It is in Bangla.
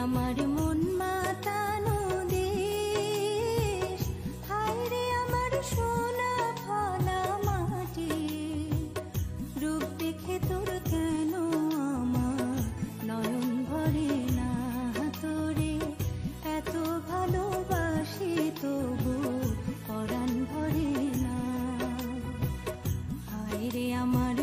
আমার মন মাতানো দেশ, হায় রে আমার সোনা ফলা মাটি, রূপ দেখে তোর কেন আমার নয়ন ভরে না, তোরে এত ভালোবাসি তবু পরাণ ভরে না, হায় রে আমার